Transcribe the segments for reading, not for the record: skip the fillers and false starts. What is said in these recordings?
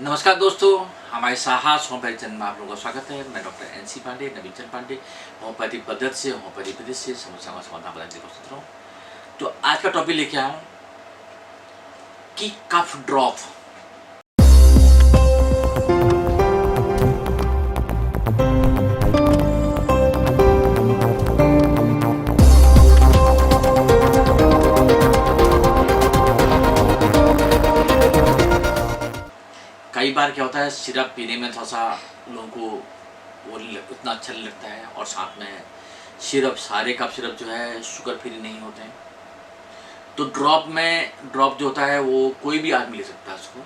नमस्कार दोस्तों, हमारे साहस होम्योपैथी चैनल में आप लोगों का स्वागत है। मैं डॉक्टर NC पांडे, नवीन चंद पांडे, होम्योपैथी पद्धति से होम्योपैथी विधि से समस्या का समाधान बताने की कोशिश कर रहा हूँ। तो आज का टॉपिक लेके आया हूँ कि कफ ड्रॉप। कई बार क्या होता है, सिरप पीने में थोड़ा सा लोगों को वो उतना अच्छा नहीं लगता है, और साथ में सिरप सारे कफ सिरप जो है शुगर फ्री नहीं होते हैं। तो ड्रॉप जो होता है वो कोई भी आदमी ले सकता है उसको,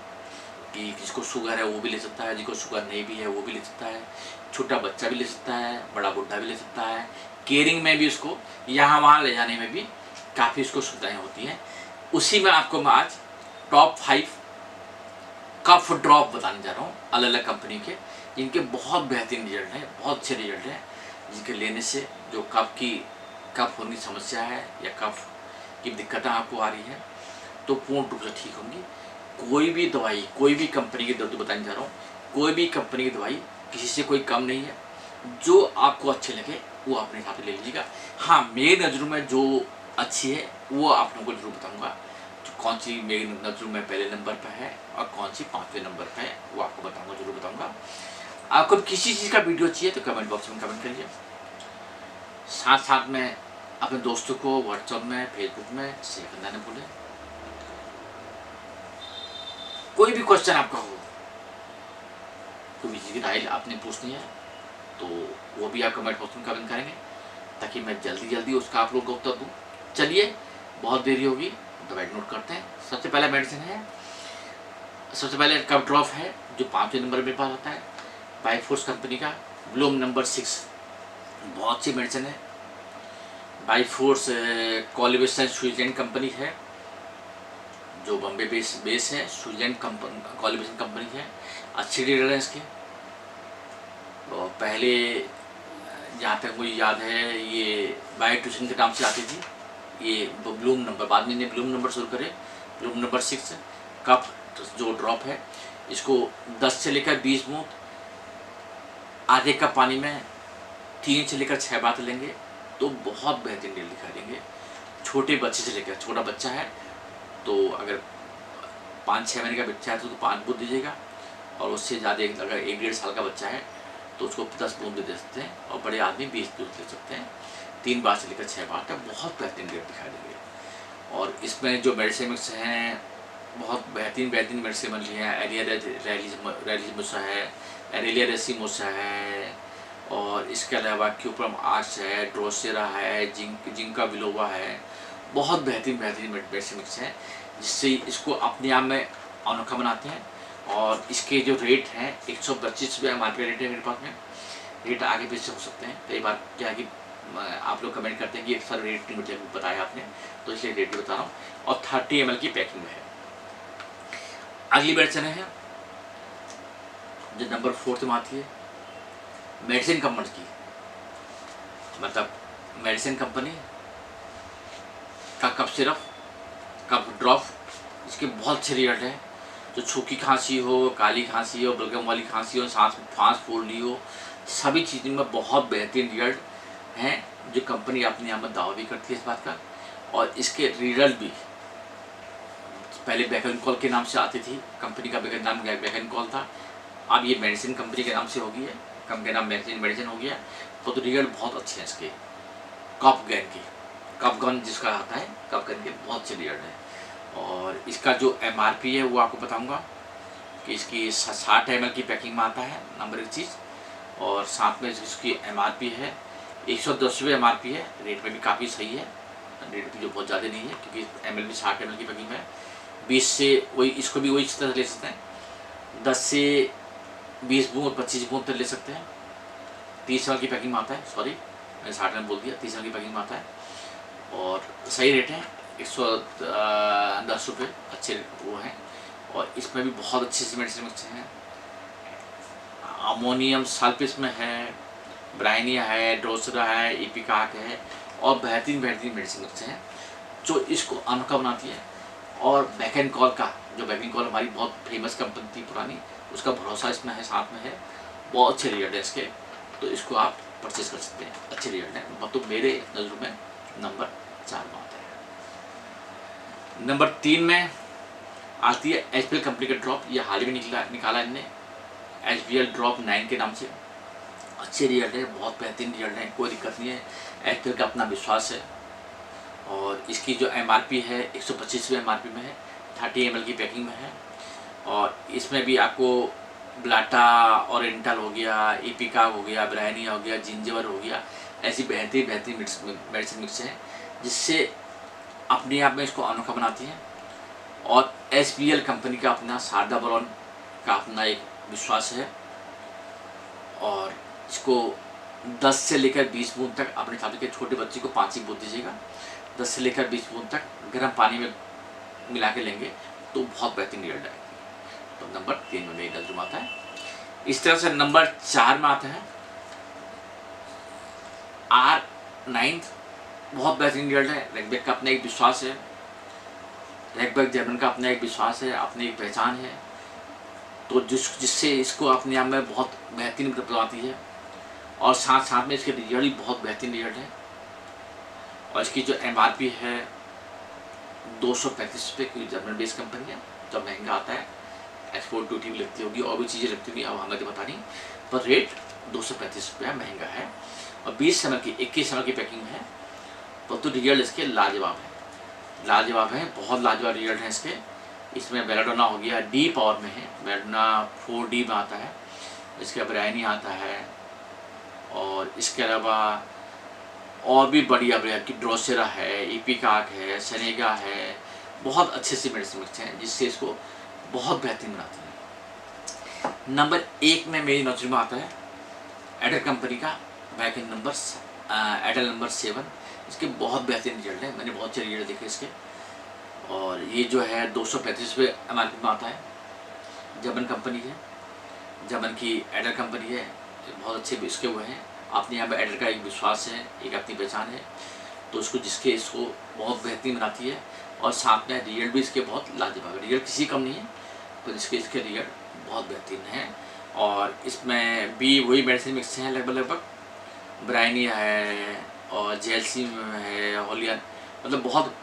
कि जिसको शुगर है वो भी ले सकता है, जिसको शुगर नहीं भी है वो भी ले सकता है, छोटा बच्चा भी ले सकता है, बड़ा बुढ़ा भी ले सकता है। केयरिंग में भी उसको यहाँ वहाँ ले जाने में भी काफ़ी उसको सुविधाएँ होती हैं। उसी में आपको मैं आज टॉप 5 कफ ड्रॉप बताने जा रहा हूँ, अलग अलग कंपनी के, जिनके बहुत बेहतरीन रिजल्ट हैं, बहुत अच्छे रिजल्ट हैं, जिनके लेने से जो कफ होने की समस्या है या कफ की दिक्कतें आपको आ रही है तो पूर्ण रूप से ठीक होंगी। कोई भी दवाई, कोई भी कंपनी की दवाई बताने जा रहा हूँ, कोई भी कंपनी की दवाई किसी से कोई कम नहीं है। जो आपको अच्छे लगे वो अपने हिसाब से ले लीजिएगा। हाँ, मेरी नज़रों में जो अच्छी है वो आप लोगों को जरूर बताऊँगा। कौन सी मेरी नज़रों में पहले नंबर पर है और कौन सी 5वें नंबर पर है वो आपको बताऊँगा, जरूर बताऊँगा। आपको किसी चीज़ का वीडियो चाहिए तो कमेंट बॉक्स में कमेंट करिए। साथ साथ में अपने दोस्तों को व्हाट्सएप में, फेसबुक में शेयर करना न भूलें। कोई भी क्वेश्चन आपका हो, कोई भी चीज़ की राय आपने पूछनी है तो वो भी आप कमेंट बॉक्स में कमेंट करेंगे, ताकि मैं जल्दी उसका आप लोगों को उत्तर दूँ। चलिए, बहुत देरी होगी, दवाई नोट करते हैं। सबसे पहला मेडिसिन है, सबसे पहले कफ ड्रॉप है जो 5वें नंबर मेरे पास आता है, बाईफोर्स कंपनी का ब्लूम नंबर 6। बहुत अच्छी मेडिसिन है। बाईफोर्स कोलिवेशन स्विट्जरलैंड कंपनी है, जो बॉम्बे बेस है। स्विट्जरलैंड कोलिवेशन कंपनी है, अच्छी डीलर है इसके। और पहले जहाँ तक मुझे याद है ये बायोट्यूशन के नाम से आती थी, ये ब्लूम नंबर, बाद में ब्लूम नंबर शुरू करे, ब्लूम नंबर 6 कफ जो ड्रॉप है। इसको 10 से लेकर 20 बूंद आधे कप पानी में 3 से लेकर 6 बार लेंगे तो बहुत बेहतरीन रिजल्ट दिखा देंगे। छोटे बच्चे से लेकर, छोटा बच्चा है तो अगर 5-6 महीने का बच्चा है तो 5 बूंद दीजिएगा, और उससे ज़्यादा अगर 1-1.5 साल का बच्चा है तो उसको 10 बूंद दे सकते हैं, और बड़े आदमी 20 बूंद दे सकते हैं। 3 बार से लेकर 6 बार तक बहुत बेहतरीन रिजल्ट दिखा देंगे। और इसमें जो मेडिसिन मिक्स हैं बहुत बेहतरीन मेडिसिन मिल रही हैं। एरेलिया रेसिमोसा है, और इसके अलावा क्यूप्रम आर्स है, ड्रोसेरा है, जिंका बिलोवा है। बहुत बेहतरीन मेडिसिन मिक्स हैं, जिससे इसको अपने आप में अनोखा बनाते हैं। और इसके जो रेट हैं 125 रुपये MRP रेट है मेरे पास में। रेट आगे पीछे हो सकते हैं, कई बार क्या है कि आप लोग कमेंट करते हैं कि एक सर रेट नहीं मुझे बताया आपने, तो इसलिए रेट भी बता रहा हूँ। और 30 ml की पैकिंग में है। अगली मेडिसिन है जो नंबर 4 में आती है, मेडिसिन कंपनी की, मतलब मेडिसिन कंपनी का कफ सिरप, कफ ड्रॉप। इसके बहुत अच्छे रिजल्ट है। जो सूखी खांसी हो, काली खांसी हो, बलगम वाली खांसी हो, सांस फूल रही हो, सभी चीज़ों में बहुत बेहतरीन रिजल्ट हैं, जो कंपनी अपने यहाँ में दावा भी करती है इस बात का। और इसके रिजल्ट भी पहले बैकनकॉल के नाम से आती थी, कंपनी का नाम बैकनकॉल था, अब ये मेडिसिन कंपनी के नाम से हो गई है, कंपनी का नाम मेडिसिन हो गया। तो रिजल्ट बहुत अच्छे हैं इसके। कफ गन जिसका आता है, कफ गन के बहुत अच्छे रिजल्ट है। और इसका जो MRP है वो आपको बताऊंगा कि इसकी 60 ml की पैकिंग में आता है, नंबर 1 चीज़। और साथ में इसकी MRP है 110 रुपये MRP है। रेट में भी काफ़ी सही है, रेट भी जो बहुत ज़्यादा नहीं है, क्योंकि ML भी 60 ml की पैकिंग है। 20 से वही, इसको भी वही तरह ले सकते हैं, 10 से 20 बूंद 25 बूंद तक ले सकते हैं। 30 ml की पैकिंग में आता है, सॉरी मैंने 60 ml बोल दिया, 30 ml की पैकिंग में आता है। और सही रेट है 110 रुपये, अच्छे वो हैं। और इसमें भी बहुत अच्छे से मेडिसिन मिक्स हैं। अमोनियम सल्फेट में है, ब्राइनिया है, ड्रोसरा है, इपिकाक है, और बेहतरीन मेडिसिन मिक्स हैं जो इसको अनोखा बनाती है। और बैकनकॉल का जो बैकिंग कॉल हमारी बहुत फेमस कंपनी थी पुरानी, उसका भरोसा इसमें है, साथ में है, बहुत अच्छे रिजल्ट है इसके, तो इसको आप परचेज कर सकते हैं, अच्छे रिजल्ट है। मतलब मेरे नज़रों में नंबर 4 में आता है। नंबर 3 में आती है HBL कंपनी का ड्रॉप। ये हाल ही में निकाला इनने, HBL ड्रॉप 9 के नाम से। अच्छे रिजल्ट है, बहुत बेहतरीन रिजल्ट है, कोई दिक्कत नहीं है। HBL का अपना विश्वास है। और इसकी जो MRP है 125 MRP में है, 30 ml की पैकिंग में है। और इसमें भी आपको ब्लाटा, ओरिएंटल हो गया, एपिका हो गया, ब्रायनिया हो गया, जिंजर हो गया, ऐसी बेहतरीन मेडिसिन मिक्स हैं जिससे अपने आप में इसको अनोखा बनाती हैं। और HBL कंपनी का अपना साल्डाबोरॉन का अपना एक विश्वास है। और इसको 10 से लेकर 20 बूंद तक, अपने हिसाब से छोटे बच्चे को 5 ही बूंद दीजिएगा, 10 से लेकर 20 बूंद तक गर्म पानी में मिला के लेंगे तो बहुत बेहतरीन रिजल्ट आएगा। तो नंबर 3 में मेरी नजर में आता है। इस तरह से नंबर 4 में आता है R9, बहुत बेहतरीन रिजल्ट है। रैकबैक का अपना एक विश्वास है, रैकबैक जर्मन का अपना एक विश्वास है, अपनी एक पहचान है, तो जिससे इसको अपने आप में बहुत बेहतरीन बनाती है। और साथ साथ में इसके रिजल्ट भी बहुत बेहतरीन रिजल्ट है। और इसकी जो MRP है 235 रुपये की, जर्मन बेस्ड कंपनी है। जब महंगा आता है, एक्सपोर्ट ड्यूटी भी लगती होगी और भी चीज़ें लगती होंगी, अब हमें तो बता नहीं, पर रेट 235 रुपया महंगा है। और 20 ml की 21 ml की पैकिंग में है। तो रिजल्ट इसके लाजवाब है, लाजवाब है, बहुत लाजवाब रिजल्ट है इसके। इसमें बेलाडोना हो गया, D पावर में है, बेलाडोना 4D में आता है, इसके ब्रायनी आता है। और इसके अलावा और भी बढ़िया बढ़िया की ड्रोसेरा है, एपिकाक है, सनेगा है, बहुत अच्छे से मेडिसिन मिक्स हैं जिससे इसको बहुत बेहतरीन बनाती है। नंबर 1 में मेरी नजर में आता है एडल कंपनी का बैकिंग एडल नंबर 7। इसके बहुत बेहतरीन रिजल्ट है, मैंने बहुत अच्छे रिजल्ट देखे इसके। और ये जो है 235 रुपये MRP में आता है, जर्मन कंपनी है, जर्मन की एडल कंपनी है, बहुत अच्छे इसके हुए हैं। अपने यहाँ पर एडल का एक विश्वास है, एक अपनी पहचान है, तो इसको बहुत बेहतरीन बनाती है। और साथ में रिजल्ट भी इसके बहुत लाजवाब है, रिजल्ट किसी कम नहीं है, तो इसके रिजल्ट बहुत बेहतरीन है। और इसमें भी वही मेडिसिन मिक्स हैं लगभग, ब्रायनिया है और जेलसी में है, होलियन, मतलब बहुत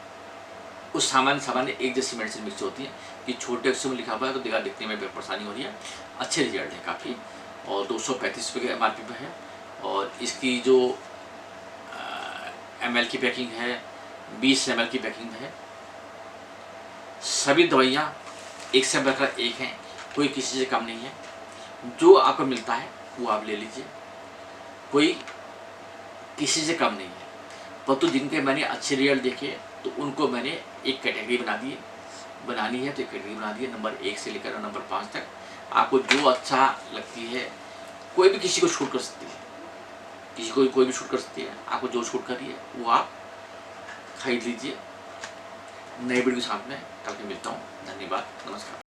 कुछ सामान्य एक जैसी मेडिसिन मिक्स होती है कि छोटे अक्षर में लिखा हुआ है तो दिखने में परेशानी हो रही है। अच्छे रिजल्ट है काफ़ी। और 235 रुपये के MRP पे है। और इसकी जो ML की पैकिंग है 20 ml की पैकिंग है। सभी दवाइयाँ एक से बढ़कर एक हैं, कोई किसी से कम नहीं है। जो आपको मिलता है वो आप ले लीजिए, कोई किसी से कम नहीं है। परंतु जिनके मैंने अच्छे रिजल्ट देखे तो उनको मैंने एक कैटेगरी बनानी है, तो एक कैटेगरी बना दी है नंबर 1 से लेकर नंबर 5 तक। आपको जो अच्छा लगती है, कोई भी किसी को छूट कर सकती है, किसी को कोई भी छूट कर सकती है, आपको जो छूट कर रही है वो आप खरीद लीजिए। नए वीडियो के साथ में कल के मिलता हूँ। धन्यवाद, नमस्कार।